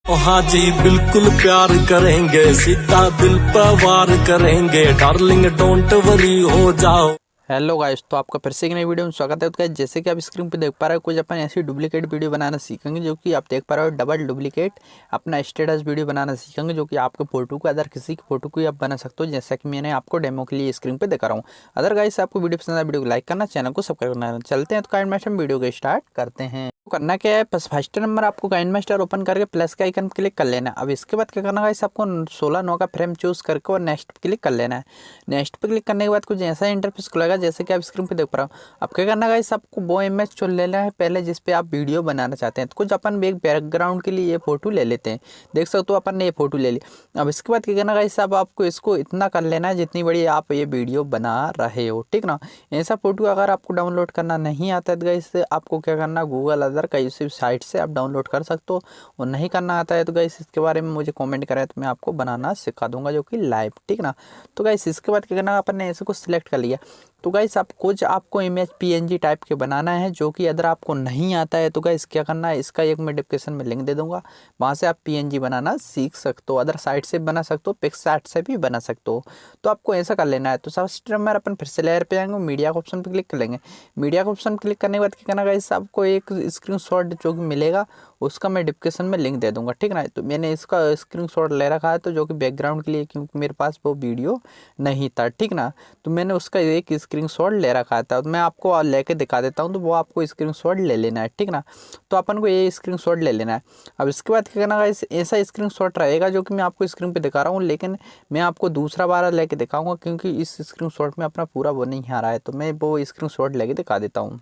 हाँ जी बिल्कुल प्यार करेंगे, सीधा दिल पर वार करेंगे, डार्लिंग डोंट वरी हो जाओ। हेलो गाइस, तो आपका फिर से एक नई वीडियो में स्वागत है। तो गाइस जैसे कि आप स्क्रीन पे देख पा रहे हो, कुछ अपन ऐसी डुप्लीकेट वीडियो बनाना सीखेंगे जो कि आप देख पा रहे हो, डबल डुप्लीकेट अपना स्टेटस वीडियो बनाना सीखेंगे जो कि आपके फोटो को अदर किसी की फोटो को आप बना सकते हो, जैसा कि मैंने आपको डेमो के लिए स्क्रीन पे दिखा रहा हूँ। अदर गाइस आपको वीडियो पसंद आए वीडियो को लाइक करना, चैनल को सब्सक्राइब करना। चलते हैं तो काइनमास्टर में वीडियो को स्टार्ट करते हैं। तो करना क्या है, बस फर्स्ट नंबर आपको काइनमास्टर ओपन करके प्लस का आइकन क्लिक कर लेना है। अब इसके बाद क्या करना है, आपको 16:9 का फ्रेम चूज करके और नेक्स्ट पे क्लिक कर लेना है। नेक्स्ट पे क्लिक करने के बाद कुछ ऐसा इंटरफेस खुलेगा जैसे कि आप स्क्रीन पे देख पा रहे हो। अब क्या करना है, आपको वो इमेज चुन लेना है पहले जिस पे आप वीडियो बनाना चाहते हैं। तो कुछ अपन एक बैकग्राउंड के लिए ये फोटो ले लेते हैं। देख सकते हो अपन ने ये फोटो ले ली। अब इसके बाद क्या करना है, सब आपको इसको इतना कर लेना है जितनी बड़ी आप ये वीडियो बना रहे हो, ठीक ना। ऐसा फोटो अगर आपको डाउनलोड करना नहीं आता है तो गाइस आपको क्या करना, गूगल अदर किसी साइट से आप डाउनलोड कर सकते हो। और नहीं करना आता है तो गाइस इसके बारे में मुझे कमेंट करें तो मैं आपको बनाना सिखा दूंगा जो कि लाइव, ठीक ना। तो गाइस इसके बाद क्या करना, अपन ने ऐसे को सिलेक्ट कर लिया। तो गाइस आप कुछ आपको इमेज पीएनजी टाइप के बनाना है जो कि अगर आपको नहीं आता है तो गाइस क्या करना है, इसका एक मैं डिस्क्रिप्शन में लिंक दे दूंगा, वहाँ से आप पीएनजी बनाना सीख सकते हो। अदर साइट से बना सकते हो, पिक्सआर्ट से भी बना सकते हो। तो आपको ऐसा कर लेना है। तो सबसे नंबर अपन फिर से लेयर पे आएंगे, मीडिया के ऑप्शन पे क्लिक कर लेंगे। मीडिया के ऑप्शन क्लिक करने के बाद क्या करना गाइस, आपको एक स्क्रीनशॉट जो कि मिलेगा उसका मैं डिस्क्रिप्शन में लिंक दे दूंगा, ठीक ना। तो मैंने इसका स्क्रीनशॉट ले रखा है तो जो कि बैकग्राउंड के लिए, क्योंकि मेरे पास वो वीडियो नहीं था, ठीक ना। तो मैंने उसका एक स्क्रीनशॉट ले रखा था, तो मैं आपको लेके दिखा देता हूँ। तो वो आपको स्क्रीनशॉट ले लेना है, ठीक ना। तो अपन को ये स्क्रीनशॉट ले लेना है। अब इसके बाद क्या करना है, ऐसा स्क्रीनशॉट रहेगा जो कि मैं आपको स्क्रीन पे दिखा रहा हूँ, लेकिन मैं आपको दूसरा बार लेके दिखाऊंगा क्योंकि इस स्क्रीनशॉट में अपना पूरा वो नहीं आ रहा है। तो मैं वो स्क्रीनशॉट लेके दिखा देता हूँ।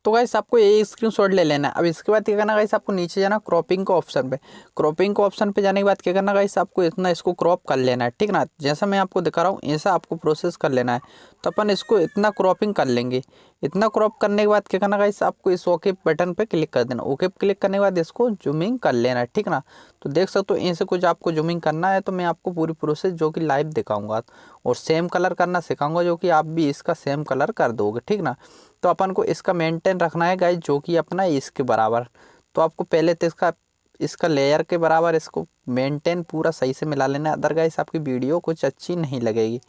तो गाइस आपको ये स्क्रीनशॉट ले लेना है। अब इसके बाद क्या करना गाइस, आपको नीचे जाना क्रॉपिंग के ऑप्शन पे। क्रॉपिंग के ऑप्शन पे जाने के बाद क्या करना गाइस, आपको इतना इसको क्रॉप कर लेना है, ठीक ना। जैसा मैं आपको दिखा रहा हूँ ऐसा आपको प्रोसेस कर लेना है। तो अपन इसको इतना क्रॉपिंग कर लेंगे। इतना क्रॉप करने के बाद क्या करना गाइस, आपको इस ओके बटन पे क्लिक कर देना। ओके पे क्लिक करने के बाद इसको जूमिंग कर लेना है, ठीक ना। तो देख सकते हो ऐसे कुछ आपको जूमिंग करना है। तो मैं आपको पूरी प्रोसेस जो कि लाइव दिखाऊंगा और सेम कलर करना सिखाऊंगा जो कि आप भी इसका सेम कलर कर दोगे, ठीक ना। तो अपन को इसका मेंटेन रखना है गाइस जो कि अपना इसके बराबर। तो आपको पहले तो इसका इसका लेयर के बराबर इसको मेंटेन पूरा सही से मिला लेना है, अदर गाइस आपकी वीडियो कुछ अच्छी नहीं लगेगी।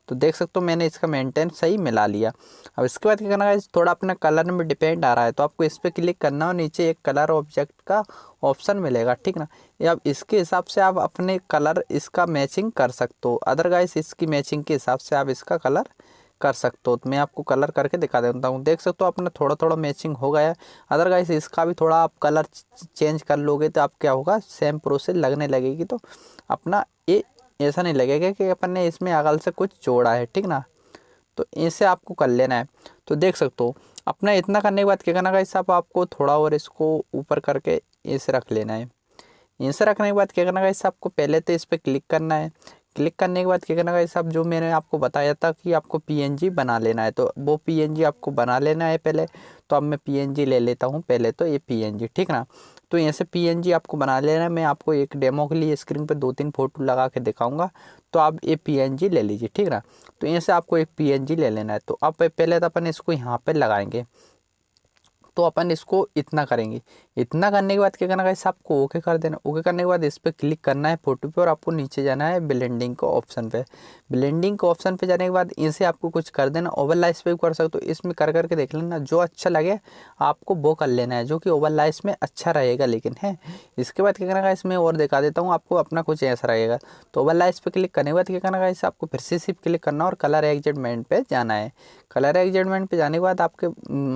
तो देख सकते हो मैंने इसका मेंटेन सही मिला लिया। अब इसके बाद क्या करना है, थोड़ा अपना कलर में डिपेंड आ रहा है तो आपको इस पर क्लिक करना और नीचे एक कलर ऑब्जेक्ट का ऑप्शन मिलेगा, ठीक ना। ये अब इसके हिसाब से आप अपने कलर इसका मैचिंग कर सकते हो। अदर गाइस इसकी मैचिंग के हिसाब से आप इसका कलर कर सकते हो। तो मैं आपको कलर करके दिखा देता हूँ। देख सकते हो अपना थोड़ा थोड़ा मैचिंग हो गया है। अदर गाइस इसका भी थोड़ा आप कलर चेंज कर लोगे तो आप क्या होगा, सेम प्रोसेस लगने लगेगी। तो अपना ये ऐसा नहीं लगेगा कि अपन ने इसमें अगल से कुछ जोड़ा है, ठीक ना। तो ऐसे आपको कर लेना है। तो देख सकते हो अपना इतना करने के बाद क्या करना गाइस, आपको थोड़ा और इसको ऊपर करके ऐसे रख लेना है। ऐसे रखने के बाद क्या करना गाइस, आपको पहले तो इस पर क्लिक करना है। क्लिक करने के बाद क्या करना गाइस, जो मैंने आपको बताया था कि आपको पीएनजी बना लेना है तो वो पीएनजी आपको बना लेना है पहले। तो अब मैं पीएनजी ले लेता हूँ पहले, तो ये पीएनजी, ठीक ना। तो ऐसे पीएनजी आपको बना लेना है। मैं आपको एक डेमो के लिए स्क्रीन पे 2-3 फोटो लगा के दिखाऊंगा। तो आप ये पीएनजी ले लीजिए, ठीक ना। तो ऐसे आपको एक पीएनजी ले लेना है। तो अब पहले तो अपन इसको यहाँ पर लगाएंगे। तो अपन इसको इतना करेंगे। इतना करने के बाद क्या करना गाइस, आपको ओके कर देना। ओके करने के बाद इस पर क्लिक करना है फोटो पे और आपको नीचे जाना है ब्लेंडिंग के ऑप्शन पे। ब्लेंडिंग के ऑप्शन पे जाने के बाद इसे आपको कुछ कर देना। ओवरलाइज पे भी कर सकते हो, इसमें कर करके देख लेना जो अच्छा लगे आपको वो कर लेना है जो कि ओवरलाइज में अच्छा रहेगा। लेकिन है इसके बाद क्या करना गाइस, मैं और दिखा देता हूँ आपको अपना कुछ ऐसा रहेगा। तो ओवरलाइज पे क्लिक करने के बाद क्या करना गाइस, आपको फिर से सिर्फ क्लिक करना और कलर एडजस्टमेंट पे जाना है। कलर एडजस्टमेंट पे जाने के बाद आपके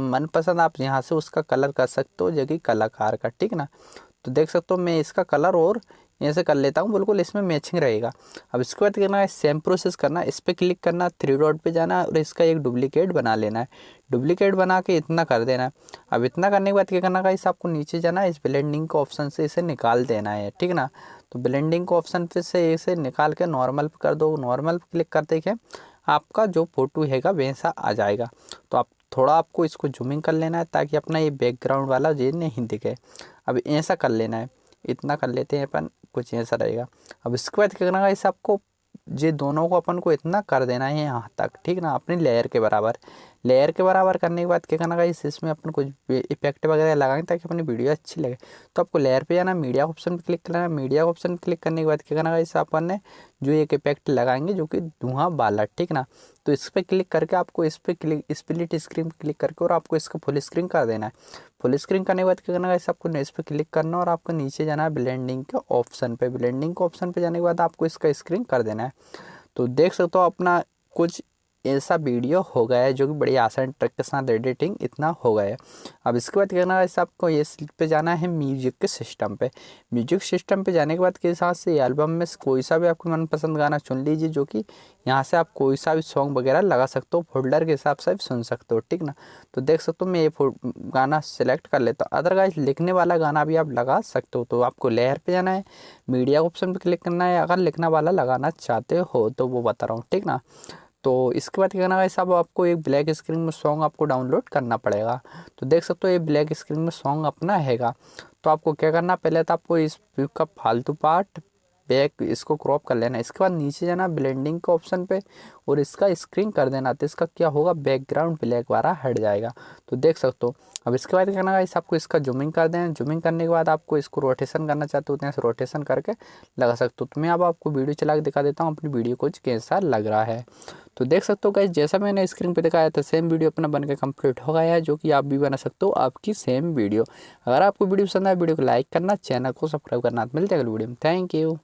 मनपसंद आप यहाँ से उसका कलर कर सकते हो जो कि कलाकार का, ठीक ना। तो देख सकते हो मैं इसका कलर और ऐसे कर लेता हूँ, बिल्कुल इसमें मैचिंग रहेगा। अब इसके बाद करना है, सेम प्रोसेस करना, इस पर क्लिक करना, 3 डॉट पे जाना और इसका एक डुप्लीकेट बना लेना है। डुप्लीकेट बना के इतना कर देना है। अब इतना करने के बाद क्या करना है, इस आपको नीचे जाना है, इस ब्लेंडिंग के ऑप्शन से इसे निकाल देना है, ठीक ना। तो ब्लेंडिंग के ऑप्शन पे से इसे निकाल के नॉर्मल पे कर दो। नॉर्मल पे क्लिक करते के आपका जो फोटो हैगा वैसा आ जाएगा। तो आप थोड़ा आपको इसको जूमिंग कर लेना है ताकि अपना ये बैकग्राउंड वाला ये नहीं दिखे। अब ऐसा कर लेना है। इतना कर लेते हैं अपन, कुछ ऐसा रहेगा। अब इसके बाद क्या करना है, इस आपको ये दोनों को अपन को इतना कर देना है यहाँ तक, ठीक ना, अपनी लेयर के बराबर। लेयर के बराबर करने के बाद क्या करना गाइस, इसमें अपन कुछ इफेक्ट वगैरह लगाएंगे ताकि अपनी वीडियो अच्छी लगे। तो आपको लेयर पे जाना, मीडिया ऑप्शन पे क्लिक करना है। मीडिया ऑप्शन पे क्लिक करने के बाद क्या करना गाइस, अपन ने जो एक इफेक्ट लगाएंगे जो कि धुआं वाला, ठीक ना। तो इस पर क्लिक करके आपको इस पर क्लिक स्प्लिट स्क्रीन क्लिक करके और आपको इसका फुल स्क्रीन कर देना है। फुल स्क्रीन करने के बाद क्या करना है, आपको इस पर क्लिक करना और आपको नीचे जाना है ब्लेंडिंग के ऑप्शन पे। ब्लेंडिंग के ऑप्शन पे जाने के बाद आपको इसका स्क्रीन कर देना है। तो देख सकते हो अपना कुछ ऐसा वीडियो हो गया है जो कि बड़ी आसान ट्रिक के साथ एडिटिंग इतना हो गया है। अब इसके बाद क्या करना है, आपको ये पे जाना है म्यूजिक के सिस्टम पे। म्यूजिक सिस्टम पे जाने के बाद के हिसाब से एल्बम में कोई सा भी आपको मनपसंद गाना चुन लीजिए, जो कि यहाँ से आप कोई सा भी सॉन्ग वगैरह लगा सकते हो, फोल्डर के हिसाब से भी सुन सकते हो, ठीक ना। तो देख सकते हो मैं ये गाना सेलेक्ट कर लेता हूँ। अदरवाइज लिखने वाला गाना भी आप लगा सकते हो। तो आपको लेयर पे जाना है, मीडिया ऑप्शन पे क्लिक करना है, अगर लिखना वाला लगाना चाहते हो तो वो बता रहा हूँ, ठीक ना। तो इसके बाद क्या करना है साहब, आपको एक ब्लैक स्क्रीन में सॉन्ग आपको डाउनलोड करना पड़ेगा। तो देख सकते हो ये ब्लैक स्क्रीन में सॉन्ग अपना हैगा। तो आपको क्या करना, पहले तो आपको इस का फालतू पार्ट बैक इसको क्रॉप कर लेना। इसके बाद नीचे जाना ब्लेंडिंग के ऑप्शन पे और इसका स्क्रीन कर देना। तो इसका क्या होगा, बैकग्राउंड ब्लैक वाला हट जाएगा। तो देख सकते हो। अब इसके बाद क्या करना है, आपको इसका जूमिंग कर देना। जूमिंग करने के बाद आपको इसको रोटेशन करना चाहते हो तो यहाँ से रोटेशन करके लगा सकते हो। तो मैं अब आपको वीडियो चला के दिखा देता हूँ अपनी वीडियो को कैसा लग रहा है। तो देख सकते हो गाइस, जैसा मैंने स्क्रीन पे दिखाया था सेम वीडियो अपना बनकर कंप्लीट हो गया है, जो कि आप भी बना सकते हो आपकी सेम वीडियो। अगर आपको वीडियो पसंद आए वीडियो को लाइक करना, चैनल को सब्सक्राइब करना। मिलते हैं अगली वीडियो में। Thank you.